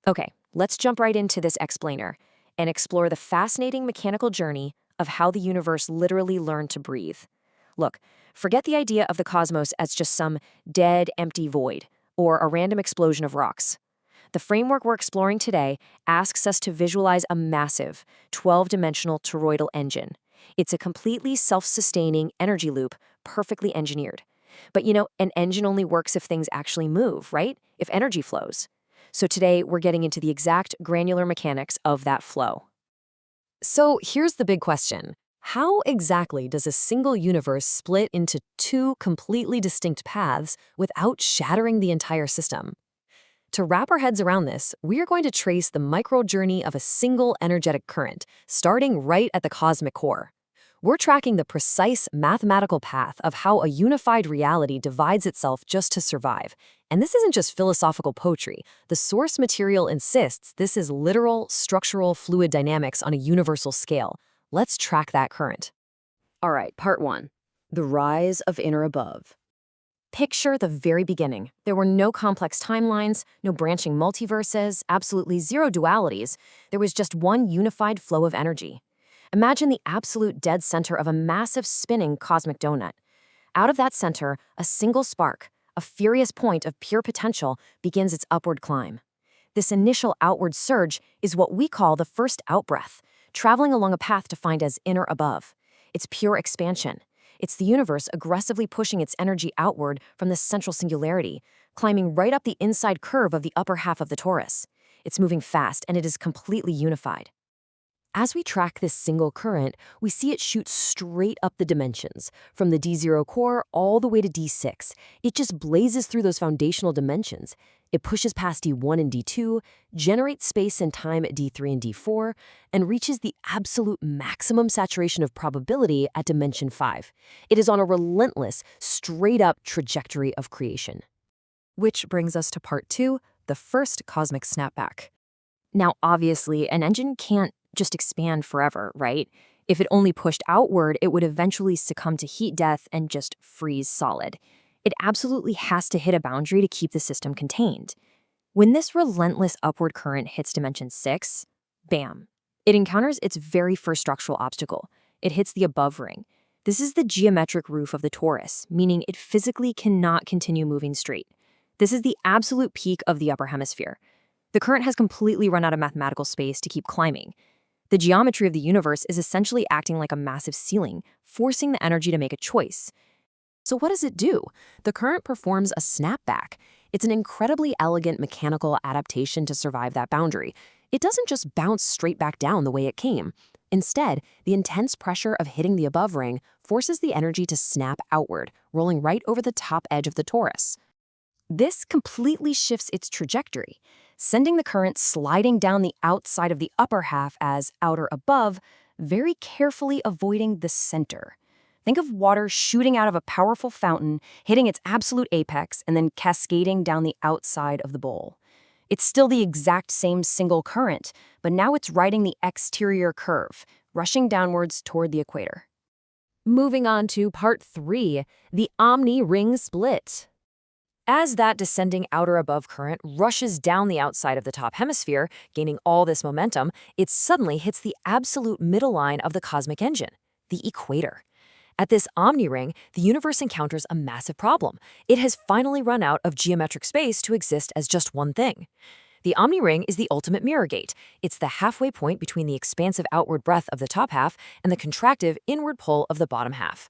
Okay, let's jump right into this explainer and explore the fascinating mechanical journey of how the universe literally learned to breathe. Look, forget the idea of the cosmos as just some dead, empty void or a random explosion of rocks. The framework we're exploring today asks us to visualize a massive, 12-dimensional toroidal engine. It's a completely self-sustaining energy loop, perfectly engineered. But an engine only works if things actually move, right? If energy flows. So today, we're getting into the exact granular mechanics of that flow. So here's the big question. How exactly does a single universe split into two completely distinct paths without shattering the entire system? To wrap our heads around this, we are going to trace the micro-journey of a single energetic current, starting right at the cosmic core. We're tracking the precise mathematical path of how a unified reality divides itself just to survive. And this isn't just philosophical poetry. The source material insists this is literal, structural fluid dynamics on a universal scale. Let's track that current. All right, part one, the rise of inner above. Picture the very beginning. There were no complex timelines, no branching multiverses, absolutely zero dualities. There was just one unified flow of energy. Imagine the absolute dead center of a massive spinning cosmic donut. Out of that center, a single spark, a furious point of pure potential, begins its upward climb. This initial outward surge is what we call the first outbreath, traveling along a path defined as inner above. It's pure expansion. It's the universe aggressively pushing its energy outward from the central singularity, climbing right up the inside curve of the upper half of the torus. It's moving fast, and it is completely unified. As we track this single current, we see it shoot straight up the dimensions, from the D0 core all the way to D6. It just blazes through those foundational dimensions. It pushes past D1 and D2, generates space and time at D3 and D4, and reaches the absolute maximum saturation of probability at dimension 5. It is on a relentless, straight-up trajectory of creation. Which brings us to part 2, the first cosmic snapback. Now, obviously, an engine can't just expand forever, right? If it only pushed outward, it would eventually succumb to heat death and just freeze solid. It absolutely has to hit a boundary to keep the system contained. When this relentless upward current hits dimension 6, bam, it encounters its very first structural obstacle. It hits the above ring. This is the geometric roof of the torus, meaning it physically cannot continue moving straight. This is the absolute peak of the upper hemisphere. The current has completely run out of mathematical space to keep climbing. The geometry of the universe is essentially acting like a massive ceiling, forcing the energy to make a choice. So what does it do? The current performs a snapback. It's an incredibly elegant mechanical adaptation to survive that boundary. It doesn't just bounce straight back down the way it came. Instead, the intense pressure of hitting the above ring forces the energy to snap outward, rolling right over the top edge of the torus. This completely shifts its trajectory, sending the current sliding down the outside of the upper half as outer above, very carefully avoiding the center. Think of water shooting out of a powerful fountain, hitting its absolute apex, and then cascading down the outside of the bowl. It's still the exact same single current, but now it's riding the exterior curve, rushing downwards toward the equator. Moving on to part 3, the omni-ring split. As that descending outer above current rushes down the outside of the top hemisphere, gaining all this momentum, it suddenly hits the absolute middle line of the cosmic engine, the equator. At this omni-ring, the universe encounters a massive problem. It has finally run out of geometric space to exist as just one thing. The omni-ring is the ultimate mirror gate. It's the halfway point between the expansive outward breath of the top half and the contractive inward pull of the bottom half.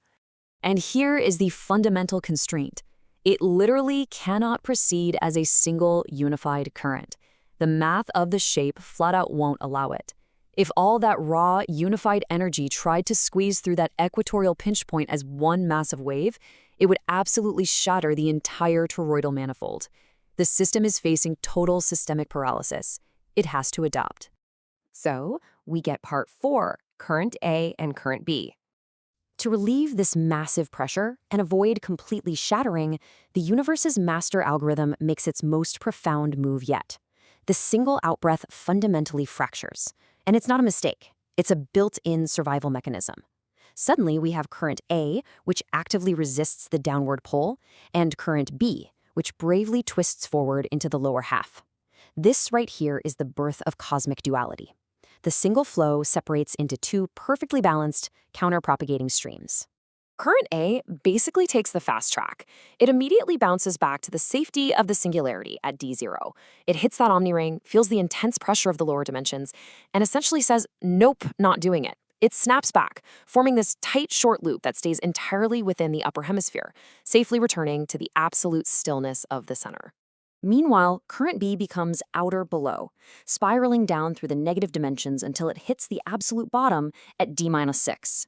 And here is the fundamental constraint. It literally cannot proceed as a single unified current. The math of the shape flat out won't allow it. If all that raw, unified energy tried to squeeze through that equatorial pinch point as one massive wave, it would absolutely shatter the entire toroidal manifold. The system is facing total systemic paralysis. It has to adapt. So, we get part 4, current A and current B. To relieve this massive pressure and avoid completely shattering, the universe's master algorithm makes its most profound move yet. The single outbreath fundamentally fractures. And it's not a mistake. It's a built-in survival mechanism. Suddenly, we have current A, which actively resists the downward pull, and current B, which bravely twists forward into the lower half. This right here is the birth of cosmic duality. The single flow separates into two perfectly balanced, counter-propagating streams. Current A basically takes the fast track. It immediately bounces back to the safety of the singularity at D0. It hits that omni-ring, feels the intense pressure of the lower dimensions, and essentially says, nope, not doing it. It snaps back, forming this tight, short loop that stays entirely within the upper hemisphere, safely returning to the absolute stillness of the center. Meanwhile, current B becomes outer below, spiraling down through the negative dimensions until it hits the absolute bottom at D-6.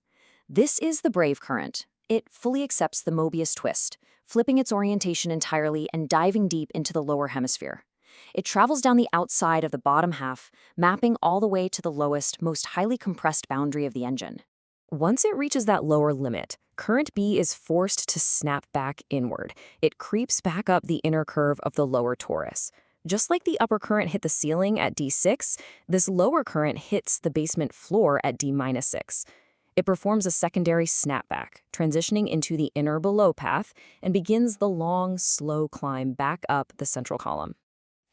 This is the brave current. It fully accepts the Mobius twist, flipping its orientation entirely and diving deep into the lower hemisphere. It travels down the outside of the bottom half, mapping all the way to the lowest, most highly compressed boundary of the engine. Once it reaches that lower limit, current B is forced to snap back inward. It creeps back up the inner curve of the lower torus. Just like the upper current hit the ceiling at D6, this lower current hits the basement floor at D-6. It performs a secondary snapback, transitioning into the inner below path, and begins the long, slow climb back up the central column.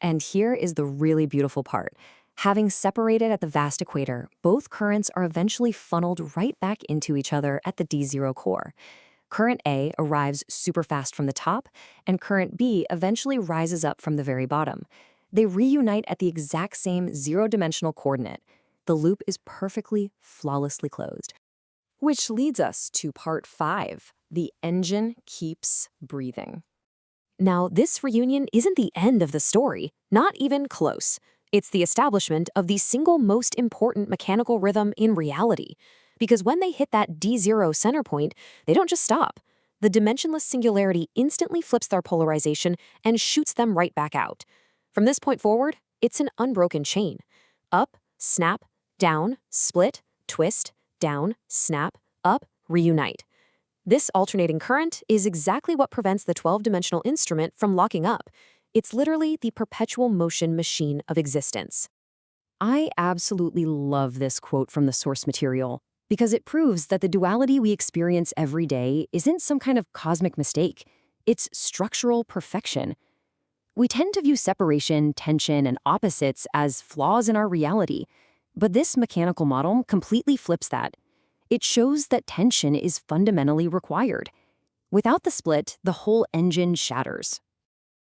And here is the really beautiful part. Having separated at the vast equator, both currents are eventually funneled right back into each other at the D0 core. Current A arrives super fast from the top, and current B eventually rises up from the very bottom. They reunite at the exact same zero-dimensional coordinate. The loop is perfectly, flawlessly closed. Which leads us to part 5, the engine keeps breathing. Now, this reunion isn't the end of the story, not even close. It's the establishment of the single most important mechanical rhythm in reality. Because when they hit that D0 center point, they don't just stop. The dimensionless singularity instantly flips their polarization and shoots them right back out. From this point forward, it's an unbroken chain. Up, snap, down, split, twist, down, snap, up, reunite. This alternating current is exactly what prevents the 12-dimensional instrument from locking up. It's literally the perpetual motion machine of existence. I absolutely love this quote from the source material because it proves that the duality we experience every day isn't some kind of cosmic mistake. It's structural perfection. We tend to view separation, tension, and opposites as flaws in our reality, but this mechanical model completely flips that. It shows that tension is fundamentally required. Without the split, the whole engine shatters.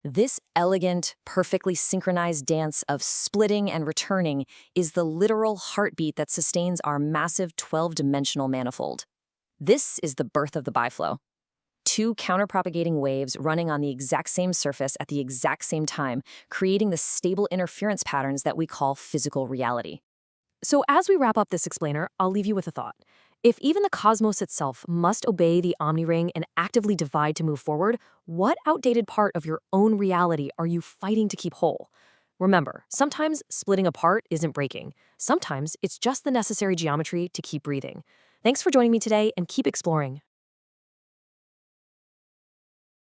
This elegant, perfectly synchronized dance of splitting and returning is the literal heartbeat that sustains our massive 12-dimensional manifold. This is the birth of the biflow. Two counterpropagating waves running on the exact same surface at the exact same time, creating the stable interference patterns that we call physical reality. So as we wrap up this explainer, I'll leave you with a thought. If even the cosmos itself must obey the omni-ring and actively divide to move forward, what outdated part of your own reality are you fighting to keep whole? Remember, sometimes splitting apart isn't breaking. Sometimes it's just the necessary geometry to keep breathing. Thanks for joining me today, and keep exploring.